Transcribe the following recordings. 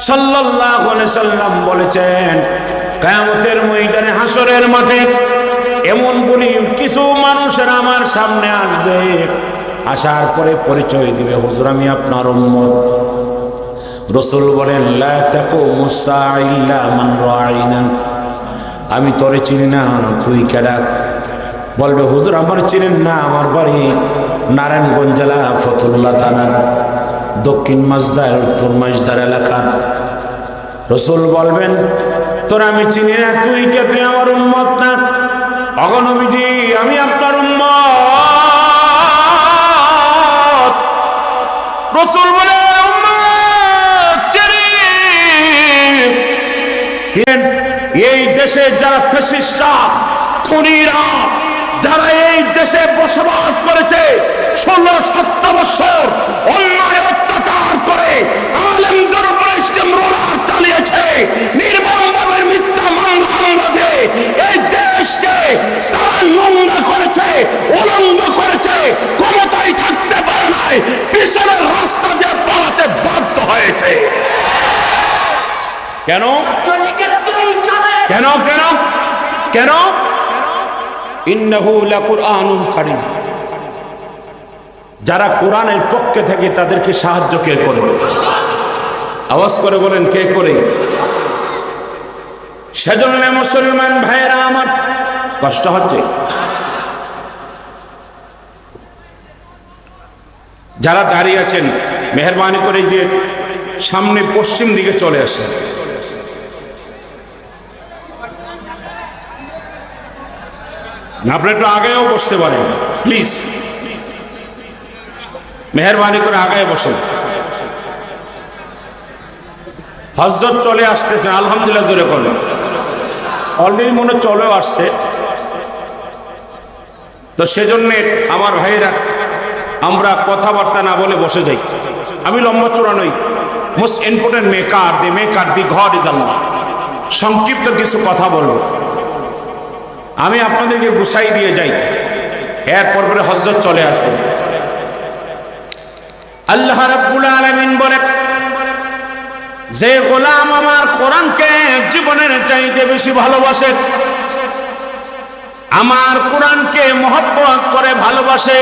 সাল্লাল্লাহু আলাইহি সাল্লাম বলেছেন, কিয়ামতের ময়দানে হাসরের মাঠে এমন কিছু মানুষের আমার সামনে আসবে, আসার পরে পরিচয় দিবে, হুজুর আমি আপনার উম্মত। রাসূল বলেন, লা তাকুমু সাআ ইল্লা মান রাআইনা, আমি তোরে চিনি না, তুই কেডা? বলবে, হুজুর আমার চিনেন না, আমার বাড়ি নারায়ণগঞ্জ জেলা ফতুল্লাহ থানা, দক্ষিণ মাঝদার উত্তর মাঝদার এলাকা। রাসূল বলবেন, তোর আমি চিনি না, তুই কে? তুই আমার উম্মত না? ওগো নবীজি, আমি আপনার উম্মত। রাসূল বলে, উম্মত চিনি। এই দেশে যারা ফ্যাসিস্টরা, খুনিরা, যারা এই দেশে বসবাস করেছে 16-17 বছর অন্যায় অত্যাচার করে আলেমদের উপরে স্টিমরোলার চালিয়েছে, নির্মমভাবে মিথ্যা মামলা দিয়ে এই দেশকে তারা নোংরা করেছে, উলঙ্গ করেছে, ক্ষমতায় থাকতে পারে নাই, পিছনের রাস্তা দিয়ে পালাতে বাধ্য হয়েছে। কেন কেন কেন কেন? ইন্নাহু লাকুরআনুন কারীম। যারা কোরআনের পক্ষে থাকে তাদেরকে সাহায্য কে করে? আওয়াজ করে বলেন, কে করে? সেজন্য মুসলমান ভাইয়েরা আমার, কষ্ট হচ্ছে। যারা দাঁড়িয়ে আছেন, মেহেরবানি করে যে সামনে পশ্চিম দিকে চলে আসেন। আপনি একটু আগেও বসতে পারেন, প্লিজ মেহেরবানি করে আগে বসেন। হযরত চলে আসতেছেন, আলহামদুলিল্লাহ জোরে বলেন। অলরেডি মনে চলেও আসছে, তো সেজন্য আমার ভাইরা আমরা কথাবার্তা না বলে বসে যাই। আমি লম্বা চূড়া নই, most important maker the god is Allah. সংক্ষিপ্ত কিছু কথা বলবো, আমি আপনাদেরকে গুছাই দিয়ে যাই, এরপর পরে হযরত চলে আসবে। আল্লাহ রাব্বুল আলামিন বলে, যে গোলাম আমার কোরআনকে জীবনের চাইতে বেশি ভালোবাসে, আমার কোরআনকে মহব্বত করে ভালোবাসে,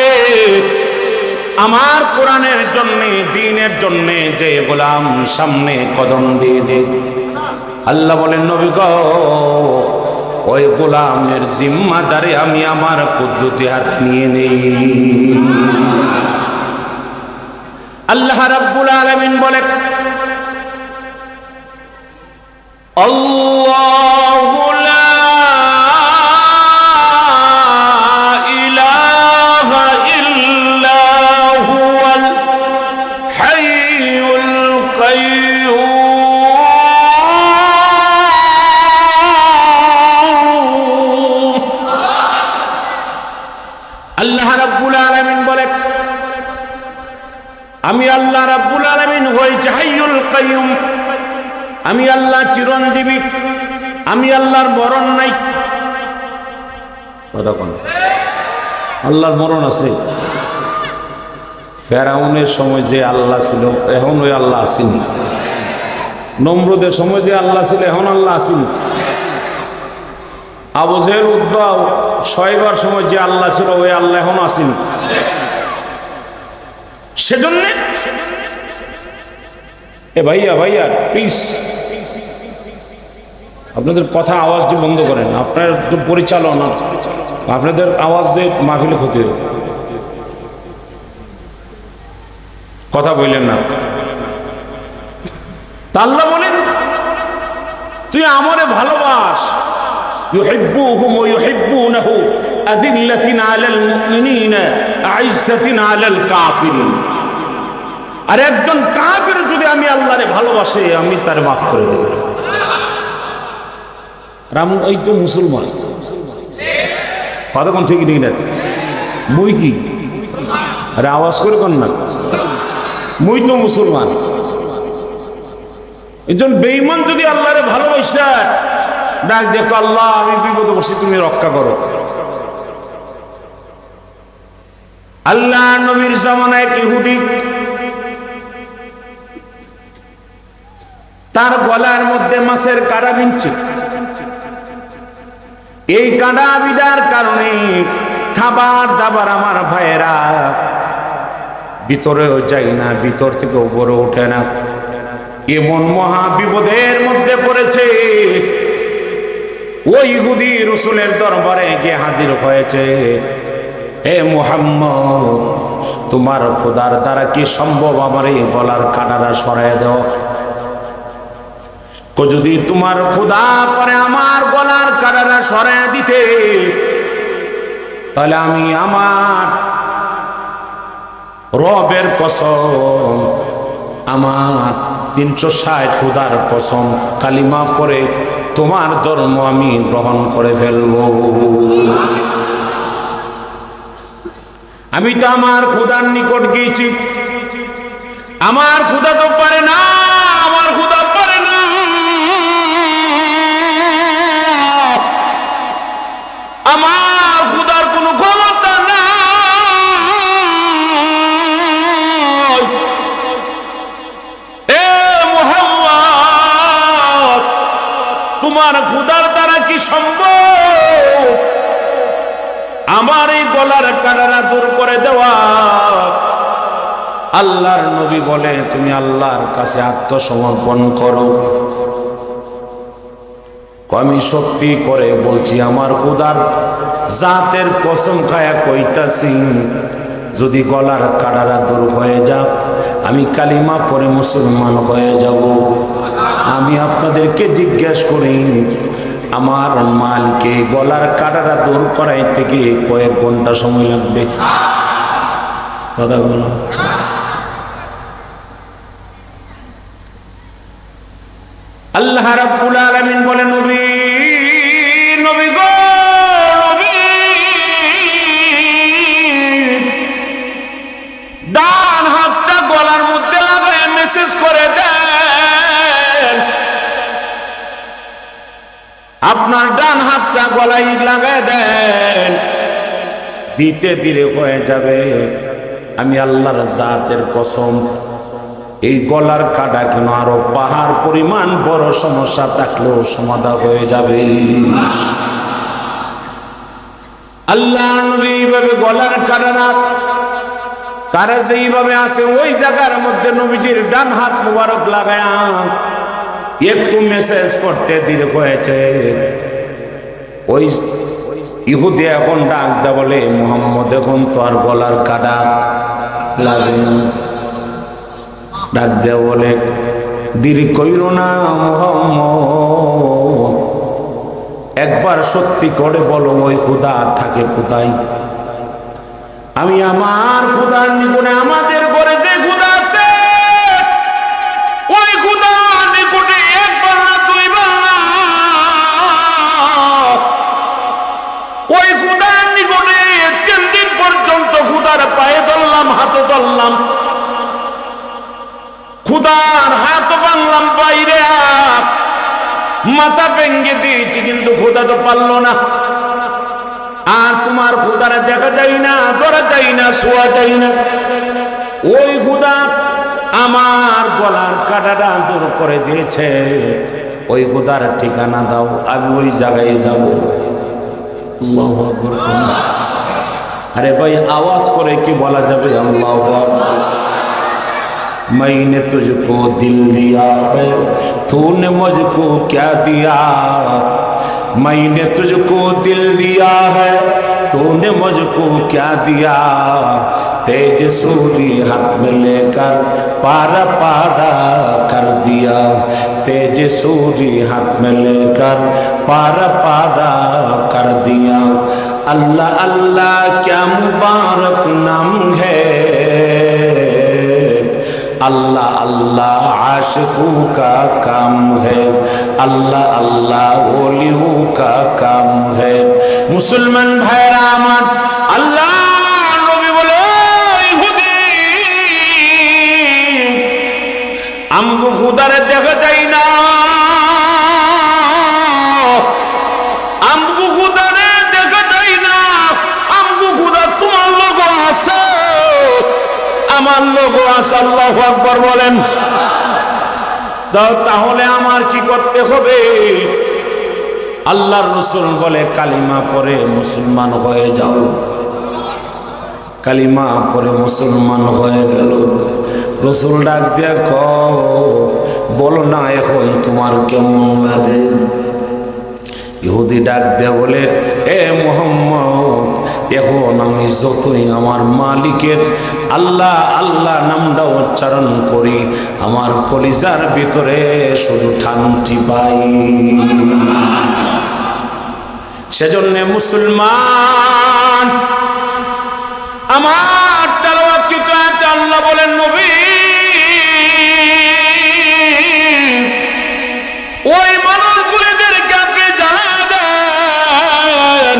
আমার কোরআনের জন্য, দ্বীনের জন্য যে গোলাম সামনে কদম দিয়ে দেয়, আল্লাহ বলেন, নবী গো, ওই গোলামের জিম্মাদারি আমি আমার কুদরতি হাত নিয়ে নেই। আল্লাহ রাব্বুল আলামিন বলে, আল্লাহু লা ইলাহা ইল্লা হুয়াল হাইয়ুল কাইয়্যুম। আল্লাহ রাব্বুল আলামিন বলে, আমি আল্লাহ রাব্বুল আলামিন হইছি হাইয়ুল কাইয়্যুম, আমি আল্লাহ চিরঞ্জীবী, আমি আল্লাহর মরণ নাই। আল্লাহর মরণ আছে? ফেরাউনের সময় যে আল্লাহ ছিল, এখন ওই আল্লাহ আসেনি। নমরুদের সময় যে আল্লাহ ছিল, এখন আল্লাহ আসেনি। আবু জেহেল উদ্বা শয়বার সময় যে আল্লাহ ছিল, ওই আল্লাহ এখন আসেনি। সেজন্য ভাইয়া প্লিজ আপনাদের কথা আওয়াজ দিয়ে বন্ধ করেন। আপনার পরিচালনা, আপনাদের আওয়াজ দিয়ে মাহফিলে ক্ষতি হবে। কথা বললেন না। তা আল্লাহ বলেন, তুই আমারে ভালোবাস। ইউহিব্বুহুম ওয়া ইউহিব্বুনাহু আযিল্লাতিন আলাল মুমিনিনা আইজ্জাতিন আলাল কাফিরিন। আর একজন কাফের যদি আমি আল্লাহরে ভালোবাসে, আমি তারে মাফ করে দেব। এই তো মুসলমান। কতক্ষণ ঠিক নেই না? মুই কি? আরে আওয়াজ করে কর না। মুই তো মুসলমান। একজন বেঈমান যদি আল্লাহরে ভালোবাসা ডাক দেখো, আল্লাহ আমি বিপদে বসে, তুমি রক্ষা করো। আল্লাহ নবীর জামানায় ইহুদি তার গলার মধ্যে মাছের কাঁটা বিনছে। এই কাঁটা বিদার কারণে খাবার দাবার আমার ভাইয়েরা ভিতরেও যায় না, ভিতর থেকে উপরে ওঠে না। এমন মহা বিপদের মধ্যে পড়েছে। ওই ইহুদি রাসূলের দরবারে গিয়ে হাজির হয়েছে। হে মুহাম্মদ, তোমার খোদার দ্বারা কি সম্ভব আমার এই গলার কাঁটাটা সরায় দাও? যদি তোমার খোদা পারে আমার গলার কাঁটাটা সরায় দিতে, তাহলে আমি আমার রবের কসম, আমার 360 খোদার কসম কালিমা করে তোমার ধর্ম আমি গ্রহণ করে ফেলব। আমি তো আমার খোদার নিকট গিয়েছি, আমার খোদা তো পারে না, আমার খোদা পারে না। আমার খোদার কোনো ক্ষমতা নাই। এ মুহাম্মদ, তোমার খোদার দ্বারা কি সম্ভব আমার এই গলার কাঁটাটা দূর করে দেওয়া? আল্লাহর নবী বলে, তুমি আল্লাহর কাছে আত্মসমর্পণ করো। আমি সত্যি করে বলছি, আমার খোদার জাতের কসম খায়া কইতাছি, যদি গলার কাঁটাটা দূর হয়ে যাক, আমি কালিমা পড়ে মুসলমান হয়ে যাব। আমি আপনাদেরকে জিজ্ঞেস করি, আমার মালকে গলার কাঁটাটা দূর করাই থেকে কয়েক ঘন্টা সময় লাগবে? কথা বলো। আল্লাহ রাব্বুল আলামিন বলে, নবী নবী গো নবী, ডান হাতটা গলার মধ্যে লাগায় মেসেজ করে দেন। আপনার ডান হাতটা গলায় লাগায় দেন, দিতে দিলে হয়ে যাবে। আমি আল্লাহর জাতের কসম, এই গলার কাঁটা কেন আরো পাহাড় পরিমাণ বড় সমস্যা থাকলেও সমাধান হয়ে যাবে। আল্লাহ নবী এইভাবে গলার কাঁটাটা কারা যেইভাবে আছে ওই জায়গার মধ্যে নবীজির ডান হাত মুবারক লাগায়া একটু মেসেজ করতে দিলে হয়েছে। ওই ইহুদি এখন ডাক দেয়া বলে, মুহাম্মদ এখন তো আর গলার কাঁটা লাগে না। ডাক দেয়া বলে, দেরি কইরো না মুহাম্মদ, একবার সত্যি করে বলো ওই খোদা থাকে কোথায়? আমি আমার খোদার নিকটে, আমাদের ঘরে যে খোদা আছে ওই খোদার নিকটে একবার না দুইবার না, ওই খোদার নিকটে 3 দিন পর্যন্ত খোদার পায়ে ধরলাম, হাতে ধরলাম, খুদার হাত বাংলাম বাইরে, মাথা ভেঙ্গে দিয়েছি, কিন্তু খোদা তো পারলো না। আর তোমার খোদারে দেখা যায় না, ধরা যায় না, শোয়া যায় না। ওই খোদা আমার গলার কাঁটাটা দূর করে দিয়েছে, ওই খোদার ঠিকানা দাও, আমি ওই জায়গায় যাব। আল্লাহু আকবার। আরে ভাই, আওয়াজ করে কি বলা যাবে আল্লাহু আকবার? मैंने तुझको दिल दिया है, तूने मुझको क्या दिया? मैंने तुझको दिल दिया है, तूने मुझको क्या दिया? तेज सूरी हाथ में लेकर पारा पारा कर दिया, तेज सूरी हाथ में लेकर पारा पारा कर दिया। अल्लाह अल्लाह क्या मुबारक नाम है, अल्लाह अल्लाह आशिकों का काम है, अल्लाह अल्लाह ओलियों का काम है। मुसलमान भाईरा আমার, আল্লাহ নবী বলে, ইহুদি আমগো খোদারে দেখা যায় না, আমগো খোদারে দেখা যায় না, আমগো খোদা তোমার লোক আছে, আমার লোক আছে। আল্লাহু আকবার বলেন। তাহলে আমার কি করতে হবে? আল্লাহর রাসূল বলে কালিমা পড়ে মুসলমান হয়ে যাও। কালিমা পড়ে মুসলমান হয়ে গেল। রাসূল ডাক দিয়ে বলো না এখন তোমার কেমন লাগে? ইহুদি ডাক দিয়ে বলে, এ মুহাম্মদ, এখন আমি যতই আমার মালিকের আল্লাহ আল্লাহ নামটা উচ্চারণ করি, আমার কলিজার ভিতরে শুধু শান্তি পাই। সেজন্য মুসলমান, আমার তেলাওয়াত কি আয়াতে আল্লাহ বলেন, নবী ওই মানুষগুলিদেরকে আপনি জানা দেন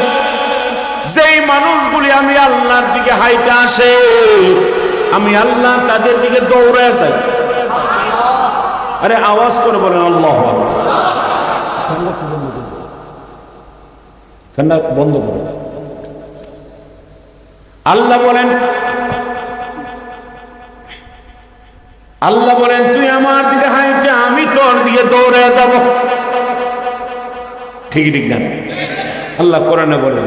যেই মানুষগুলি আমি আল্লাহর দিকে হাইটা আসে, আমি আল্লাহ তাদের দিকে দৌড়ে যাই। আরে আওয়াজ করে বলেন আল্লাহু আকবার। ঠান্ডা বন্ধ করুন। আল্লাহ বলেন, আল্লাহ বলেন তুই আমার দিকে হাইটে আমি তোর দিকে দৌড়ে যাব। ঠিক ঠিক না? আল্লাহ কোরআনে বলেন,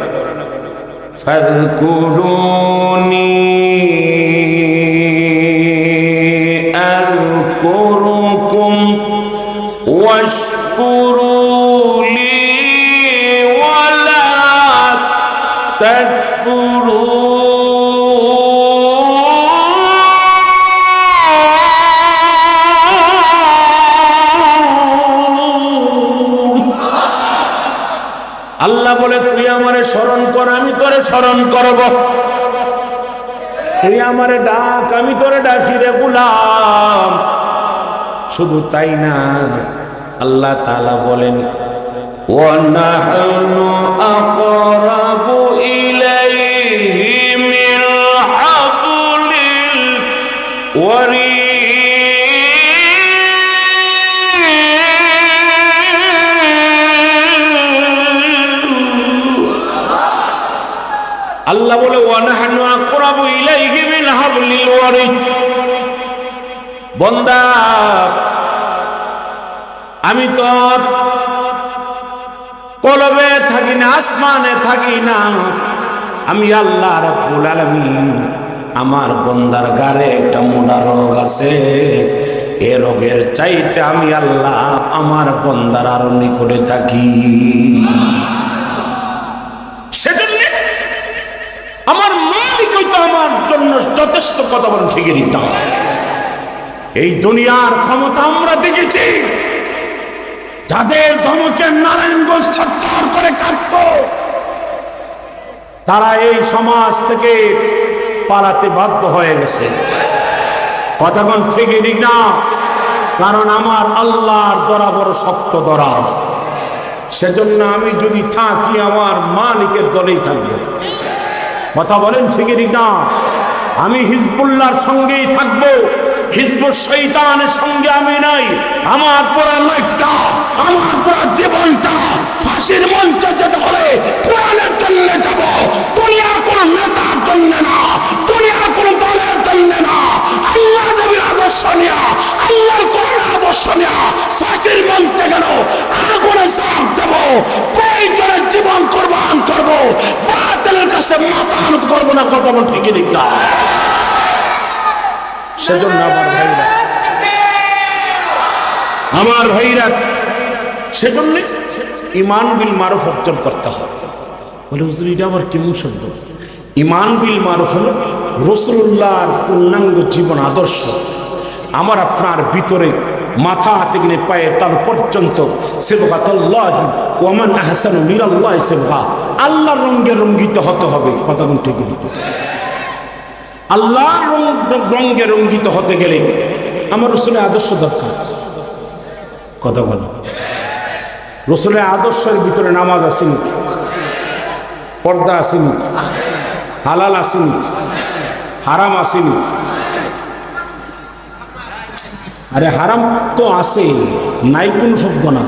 ফাযকুরুনি আযকুরুকুম ওয়াশকুরুলি ওয়ালা তাকফুরুন। আল্লাহ বলে তুই আমারে স্মরণ কর, আমি তোরে স্মরণ করব। তুই আমারে ডাক, আমি তোরে ডাকি রে গোলাম। শুধু তাই না, আল্লাহ তাআলা বলেন, ওয়া নাহনু আকরাবু ইলাইহি মিন হাবলিল ওয়ারিদ। আল্লাহ বলে, ওয়া নাহনু আকরাবু ইলাইহি মিন হাবলিল ওয়ারিদ। বান্দা, আমি তোর কলবে থাকি না, আসমানে থাকি না। আমি আল্লাহ রাব্বুল আলামিন, আমার বান্দার গারে একটা মোটা রোগ আছে, এ রোগের চাইতে আমি আল্লাহ আমার বান্দার আরো নিকটে থাকি। সেজন্য আমার মালিক হয়তো আমার জন্য যথেষ্ট। কথা বলেন ঠিকই না? এই দুনিয়ার ক্ষমতা আমরা দেখেছি, যাদের ধমকে নারায়ণগঞ্জ ছটফট করে কাটত, তারা এই সমাজ থেকে পালাতে বাধ্য হয়ে গেছে। কথা বলেন ঠিকই না? কারণ আমার আল্লাহর দরা বড় শক্ত দরা। সেজন্য আমি যদি থাকি আমার মালিকের দলেই থাকবো। কথা বলেন ঠিকই না? আমি হিজবুল্লাহর সঙ্গেই থাকবো, হিজবুল শয়তানের সঙ্গে আমি নাই। আমার পুরো লাইফটা, আমার পুরো জীবনটা ফাঁসির মঞ্চে যেতে হলে কোরআনের জন্য যাব, দুনিয়ার কোন নেতার জন্য না, দুনিয়ার কোন দলের জন্য না। আল্লাহ নবীর আদর্শ নিয়া, আল্লাহর কোরআন আদর্শ নিয়া ফাঁসির মঞ্চে গেল, আগুনে ঝাঁপ দেব, প্রয়োজনে জীবন কোরবান করব, বাতিলের কাছে মাথা নত করবো না। কথা বল ঠিকই ঠিক না? সেজন্য আমার ভাইরা, সেজন্য ঈমান বিল মারুফ অর্জন করতে হবে। বলে হুজুর এটা আবার কেমন শব্দ? ঈমান বিল মারুফ হলো রাসূলুল্লাহর পূর্ণাঙ্গ জীবন আদর্শ আমার আপনার ভিতরে, মাথা থেকে নিয়ে পায়ের তাল পর্যন্ত। সিবগাতুল্লাহ ওয়া মান আহসানু মিনাল্লাহি সিবগা, আল্লাহর রঙে রঙ্গিত হতে হবে। কথা বলতে ঠিক? আল্লাহর রঙে রঙ্গিত হতে গেলে আমার রাসূলের আদর্শ দরকার। কথা বলো, রাসূলের আদর্শের ভিতরে নামাজ আসেনি, পর্দা আসেনি, হালাল আসেনি, হারাম আসেনি। আরে হারাম তো আছে, নাই কোন শব্দ না।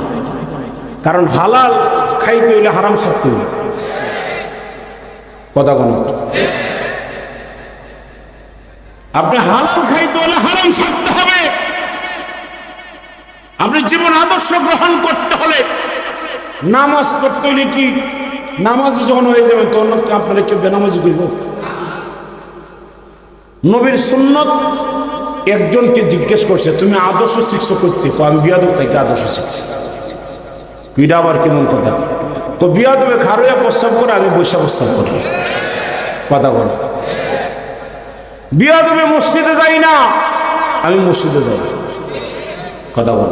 কারণ হালাল খাইতে হইলে হারাম ছাড়তে হইলে। কথা বলো, আপনি হালাল খাইতে হলে হারাম ছাড়তে হবে। আপনি জীবন আদর্শ গ্রহণ করতে হলে নামাজ পড়তে হলে কি নামাজ যখন হয়ে যাবে তখন আপনারা কেউ বেনামাজি করব? নবীর সুন্নত একজনকে জিজ্ঞেস করছে তুমি আদর্শ শিক্ষা করতে, আমি বিয়াদব থেকে আদর্শ শিখছি। এটা আবার কেমন কথা? তো বিয়াদবে খারুয়া প্রস্তাব করে, আমি বৈশা প্রস্তাব করি। কথা বল। বিয়াদবে মসজিদে যাই না, আমি মসজিদে যাই। কথা বল।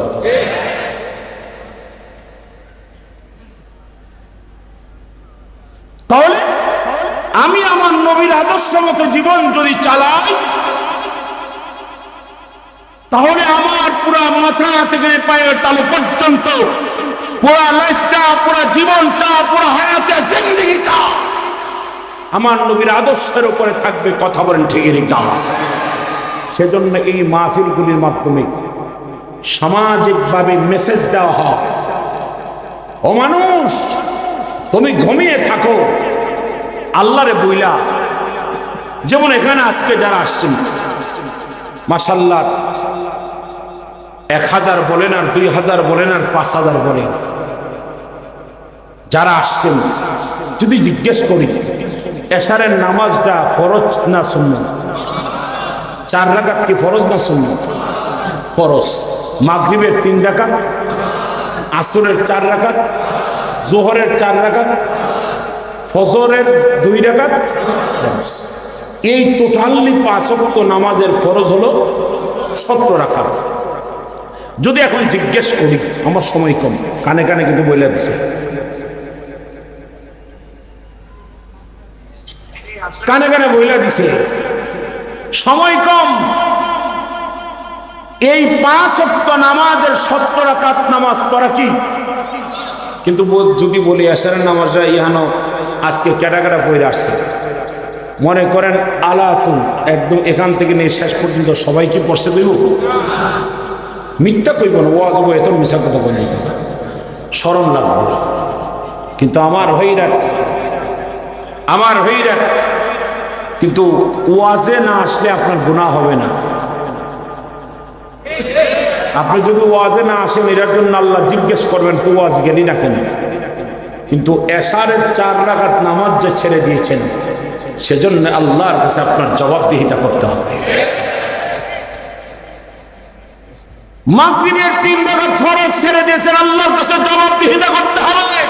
তাহলে আমি আমার নবীর আদর্শ মতো জীবন যদি চালাই, তাহলে আমার পুরা মাথা থেকে পায়ের তালু পর্যন্ত পুরা লাইফটা, পুরা জীবনটা, পুরা হায়াতের জিন্দেগিটা আমার নবীর আদর্শের উপরে থাকবে। কথা বলেন ঠিকই না? সেজন্য এই মাহফিলগুলির মাধ্যমে সামাজিকভাবে মেসেজ দেওয়া হয়, ও মানুষ তুমি ঘুমিয়ে থাকো আল্লাহরে বইলা। যেমন এখানে আজকে যারা আসছেন মাশাআল্লাহ 1000 বলেন আর 2000 বলেন আর 5000 বলেন, যারা আসছেন যদি জিজ্ঞেস করি এশারের নামাজটা ফরজ না সুন্নাত? 4 রাকাত কি ফরজ না সুন্নাত? ফরজ। মাগরিবের 3 রাকাত, আসরের 4 রাকাত, জোহরের 4 রাকাত, ফজরের 2 রাকাত ফরজ। এই টোটালি 5 ওয়াক্ত নামাজের ফরজ হলো 17 রাকাত। যদি এখন জিজ্ঞেস করি, আমার সময় কম, কানে কানে কিন্তু বলে দিছে, কানে কানে বইলা দিছে সময় কম, এই 5 ওয়াক্ত নামাজের 17 রাকাত নামাজ পড়া কি? কিন্তু যদি বলি এশারের নামাজটা ইহানো আজকে কেটা কেটা পড়ে আসছে, মনে করেন আলাতুল একদম এখান থেকে নিয়ে শেষ পর্যন্ত সবাই কি পড়ছে দেব? মিথ্যা কইব না, ওয়াজ হবো, এত মিশা কথা বলে দিতে শরম লাগবে। কিন্তু আমার ভাইরা কিন্তু ওয়াজে না আসলে আপনার গুনাহ হবে না। আপনি যদি ওয়াজে না আসেন এটার জন্য আল্লাহ জিজ্ঞেস করবেন তো ওয়াজ গেলি না কেন? কিন্তু এশারের 4 রাকাত নামাজ যে ছেড়ে দিয়েছেন, সেজন্য আল্লাহর কাছে আপনার জবাবদিহিতা করতে হবে। মাগরিবের 3 রাকাত ফরজ ছেড়ে দিয়েছেন, আল্লাহর কাছে জবাবদিহিতা করতে হবে।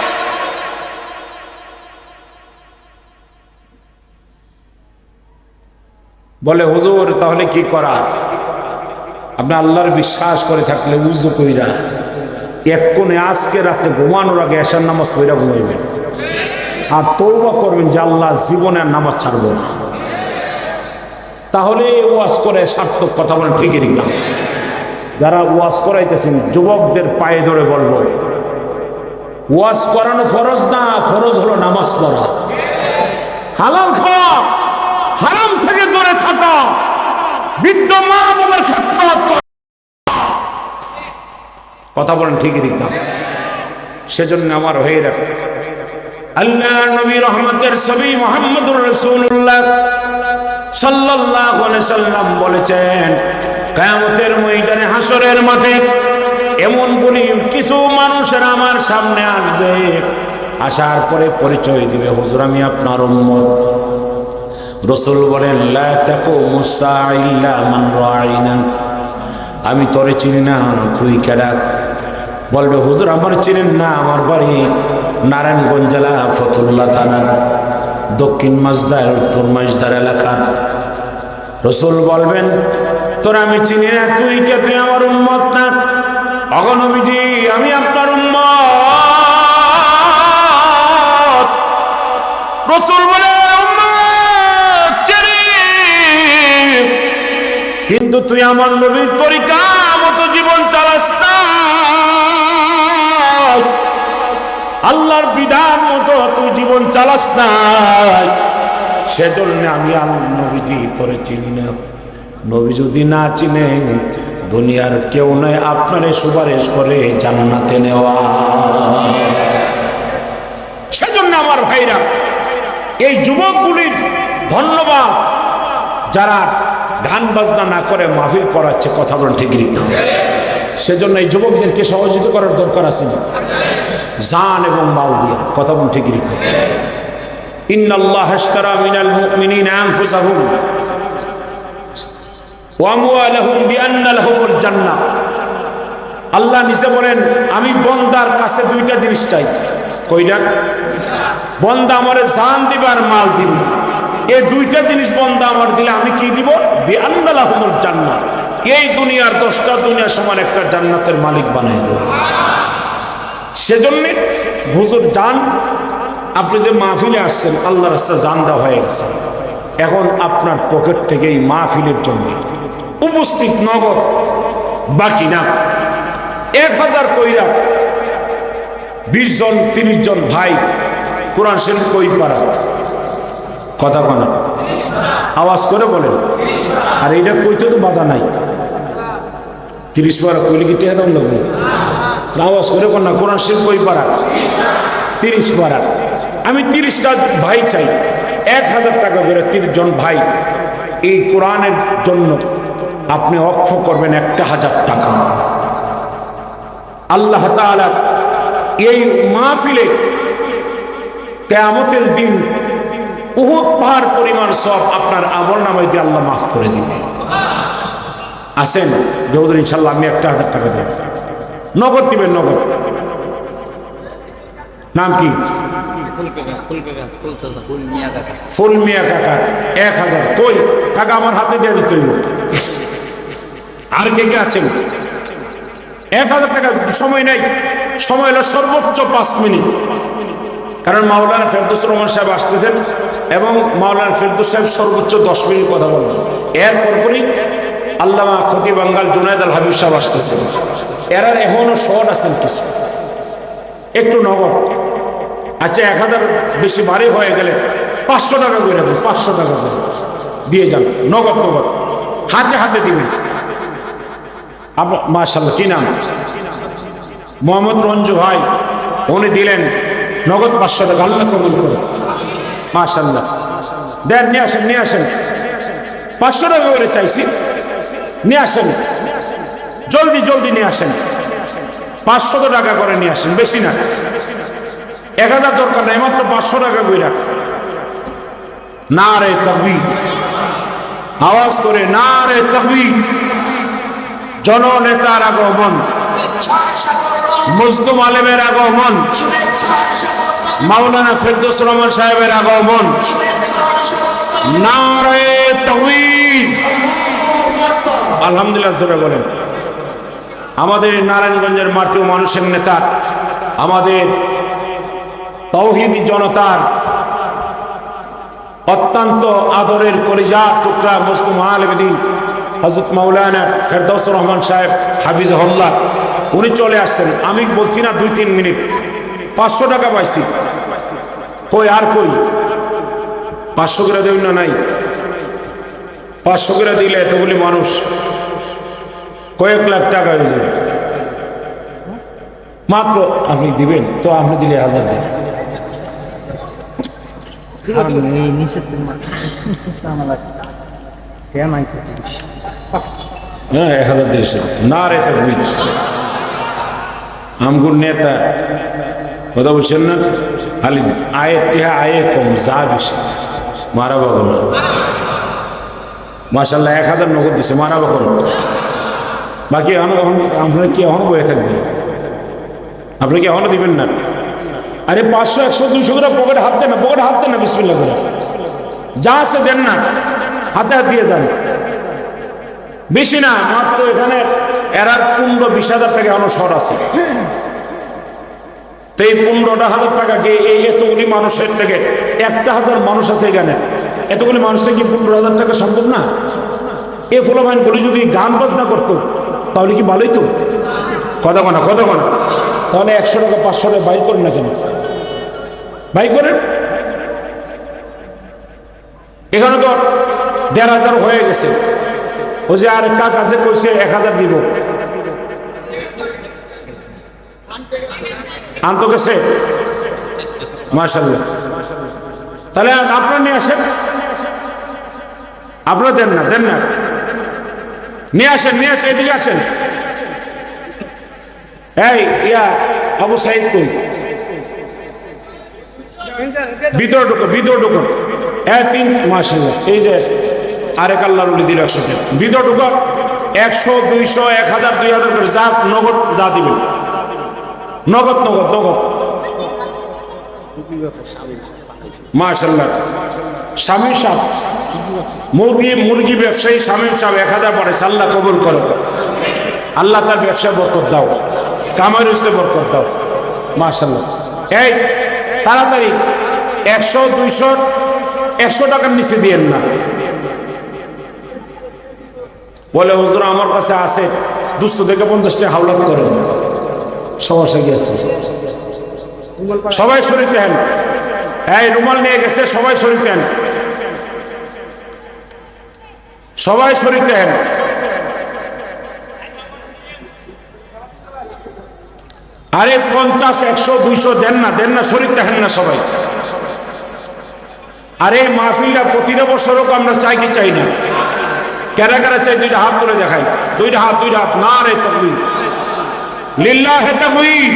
বলে হুজুর তাহলে কি করার? আপনি আল্লাহর বিশ্বাস করে থাকলে উযু কইরা এক কোণে আজকে রাতে ঘুমানোর আগে এশার নামাজ পড়া ঘুমাইবেন, আর তওবা করবেন যে আল্লাহ জীবনে আর নামাজ ছাড়ব না। তাহলে ওয়াজ করে সার্থক। কথা বলেন ঠিকই না? যারা ওয়াজ করাইতেছেন যুবকদের পায়ে ধরে বলবো, ওয়াজ করানো ফরজ না, ফরজ হলো নামাজ পড়া। হালাল খাওয়া, হারাম থেকে দূরে থাকা, বিদ্যমান কথা বলেন ঠিকই না? সেজন্য আমার হয়ে রাখে আল্লাহ নবী রহমতের ছবি মুহাম্মদুর রাসূলুল্লাহ সাল্লাল্লাহু আলাইহি সাল্লাম বলেছেন, কিয়ামতের ময়দানে হাসরের মাঠে এমন বলি কিছু মানুষের আমার সামনে আসবে, আসার পরে পরিচয় দিবে, হুজুর আমি আপনার উম্মত। রাসূল বলেন, লা তাকুমুস সাআ ইল্লা মান রাআইনা, আমি তোরে চিনি না, তুই কেডা? বলবে হুজুর আমার চিনেন না, আমার বাড়ি নারায়ণগঞ্জ জেলা ফতুল্লাহ থানা, দক্ষিণ মাঝদার উত্তর মাঝদার এলাকা। রাসূল বলবেন, তোর আমি চিনি না, তুই কে? তুই আমার উম্মত না? ওগো নবীজি আমি আপনার উম্মত। রাসূল বলে, উম্মত চিনি, কিন্তু তুই আমার নবীর তরিকা মতো জীবন চালাস না, আল্লাহর বিধান মতো তুই জীবন চালাস না, সেজন্য আমি আমার নবীজি তোরে চিনি না। নবী যদি না চিনে, দুনিয়ার কেউ নয় আপনারে সুপারিশ করে জান্নাতে নেওয়া। সেজন্য আমার ভাইরা, এই যুবকগুলির ধন্যবাদ যারা গান বাজনা না করে মাহফিল করাচ্ছে। কথা বলেন ঠিকই না? সেজন্য এই যুবকদেরকে সহযোগিতা করার দরকার আছে না, জান এবং মাল দিয়ে। কথা বল ঠিক রেখো। ইন্নাল্লাহ আশতারা মিনাল মুমিনিনা আনফুসাহুম ওয়া আমওয়ালাহুম বিআন্না লাহুমুল জান্নাহ। আল্লাহ নিজে বলেন, আমি বন্দার কাছে দুইটা জিনিস চাই। কইরা? বন্দা আমারে জান দিবে আর মাল দিবে। এই দুইটা জিনিস বন্দা আমার দিলে আমি কি দিব? বিআন্না লাহুমুল জান্নাহ। এই দুনিয়ার 10টা দুনিয়া সমান একটা জান্নাতের মালিক বানাই দেব। সেজন্য হুজুর জান, আপনি যে মাহফিলে আসছেন আল্লাহর রাস্তায় জান দেওয়া হয়ে গেছে। এখন আপনার পকেট থেকে এই মাহফিলের জন্য উপস্থিত নগদ বাকি না 1000 কইরা 20 জন 30 জন ভাই কোরআন শরীফ কই পারা। কথা বলেন, আওয়াজ করে বলেন। আর এইটা কইতে তো বাধা নাই। 30 পারা কইলে কি টেহা দাম লাগবে? আওয়াজ করে বল না, কোরআন শরীফ কই পারা? 30 পারা। আমি 30টা ভাই চাই, 1000 টাকা করে 30 জন ভাই এই কোরআনের জন্য আপনি অক্ষ করবেন 1000 টাকা। আল্লাহ তাআলা এই মাহফিলে কিয়ামতের দিন উহুদ পাহাড় পরিমাণ সওয়াব আপনার আমলনামায় দিয়ে আল্লাহ মাফ করে দিবে। আসেন জৌধুরী, ইনশাআল্লাহ আমি 1000 টাকা দেব, নগদ দিবেন, নগদ। নাম কি? ফুল মিয়া কাকা। 1000 কই টাকা আমার হাতে দিয়ে দিতে হইব। আর কে কে আছেন? 1000 টাকা সময় নাই, সময় হলো সর্বোচ্চ 5 মিনিট। কারণ মাওলানা ফেরদৌসুর রহমান সাহেব আসতেছেন এবং মাওলানা ফেরদৌস সাহেব সর্বোচ্চ 10 মিনিট কথা বলবেন। এর পরপরই আল্লামা খতিব বাঙ্গাল জুনায়েদ আল হাবিব সাহেব আসতেছেন। এরা এখনো শর্ট আছেন কিছু, একটু নগদ। আচ্ছা 1000 বেশি ভারী হয়ে গেলে 500 টাকা করে দেবেন, 500 টাকা করে দিয়ে যান, নগদ নগদ হাতে হাতে দিবেন। আপনার মাশাআল্লাহ কি নাম? মোহাম্মদ রঞ্জু ভাই, উনি দিলেন নগদ 500 টাকা। আল্লাহ কবুল করে, মাশাআল্লাহ। দেন, নিয়ে আসেন, নিয়ে আসেন। 500 টাকা করে চাইছি, নিয়ে আসেন, জলদি জলদি নিয়ে আসেন। 500 টাকা করে নিয়ে আসেন, বেশি না। 1000 দরকার নাই, মাত্র 500 টাকা করে রাখ। নারে তাকবীর, আওয়াজ করে নারে তাকবীর। জননেতার আগমন, মজদুম আলেমের আগমন, মাওলানা ফেরদৌস রহমান সাহেবের আগমন। নারে তাকবীর, আলহামদুলিল্লাহ জোরে বলেন। আমাদের নারায়ণগঞ্জের মাটি ও মানুষের নেতা, আমাদের তাওহীদি জনতার অত্যন্ত আদরের কলিজা টুকরা মজদুম আলেমদ্দিন হযরত মাওলানা ফেরদৌস রহমান সাহেব হাফিজাহুল্লাহ, উনি চলে আসছেন। আমি বলছি না 2-3 মিনিট, 500 টাকা পাইছি। কই আর কই? 500 করে দেবেন না? নাই, 500 করে দিলে এতগুলি মানুষ কয়েক লাখ টাকা হয়ে যাবে। মাত্র আপনি দিবেন তো, আপনি দিলে 1000 দেন। হ্যাঁ 1000 দিয়েছে। না রে তাকবীর, আমগুর নেতা কথা বলছেন না, খালি আয়ের টিহা আয়ে কম, যা বেশি মারা বাবা না। মাশাআল্লাহ 1000 নগদ দিছে, মারা বাবা। বাকি আপনারা কি এখনো বয়ে থাকবেন? আপনি কি এখনো দিবেন না? আরে 500 100 200 করে পকেটে হাত দেন না, পকেটে হাত দেন না, বিসমিল্লাহ করে যা আছে দেন না, হাতে হাত দিয়ে যান। বেশি না, মাত্র এখানে এরা 15-20 টাকা এখনো শর্ট আছে। তো এই 15,000 টাকাকে এই এতগুলি মানুষের থেকে 1000 মানুষ আছে এখানে, এতগুলি মানুষ থেকে 15,000 টাকা সম্ভব না? এ ফলাফাইনগুলি যদি গান বাজনা করতো তাহলে কি ভালোই তো? কথা কনা, কথা কনা। তাহলে 100 টাকা 500 টাকা বাই করেন না কেন? বাই করেন। এখানে তো 1500 হয়ে গেছে। ও যে আর কাছে কইছে 1000 দিব, আনতো গেছে। মাশাআল্লাহ। তাহলে আপনারা নিয়ে আসেন, আপনারা দেন না, দেন না, নিয়ে আসেন, নিয়ে আসেন, এদিকে আসেন। এই ইয়া আবু সাইদ কই ভিতর ঢুকো এই 3 মাসে এই যে আরেক আল্লাহর ওলি দিল 100 টাকা ভিতর ঢুকো 100 200 1000 2000 করে যা নগদ যা দিবেন নগদ মাশাআল্লাহ শামীম সাহেব মুরগি ব্যবসায়ী শামীম সাহেব 1000 পড়ে আল্লাহ কবুল করো আল্লাহ তার ব্যবসায় বরকত দাও কামার উস্তে বরকত দাও মাশাআল্লাহ এই তাড়াতাড়ি 100 200 100 টাকার নিচে দিয়েন না বলে হুজুর আমার কাছে আছে 200 থেকে 50 টাকা হাওলাত করেন সমস্যা কি আছে সবাই শরীর দেন এই রুমাল নিয়ে গেছে সবাই শরীর দেন আরে 50 100 200 দেন না শরীর দেখেন না সবাই আরে মাহফিলটা প্রতিটা বছর হোক আমরা চাই কি চাই না কারা চাই দুইটা হাত তুলে দেখাই দুইটা হাত না রে তাকবীর লিল্লাহি তাকবীর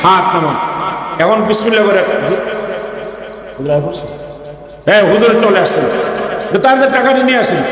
হাত নামান এখন বিসমিল্লাহ করে হুজুর চলে আসছেন তাদের টাকা নিয়ে আসেন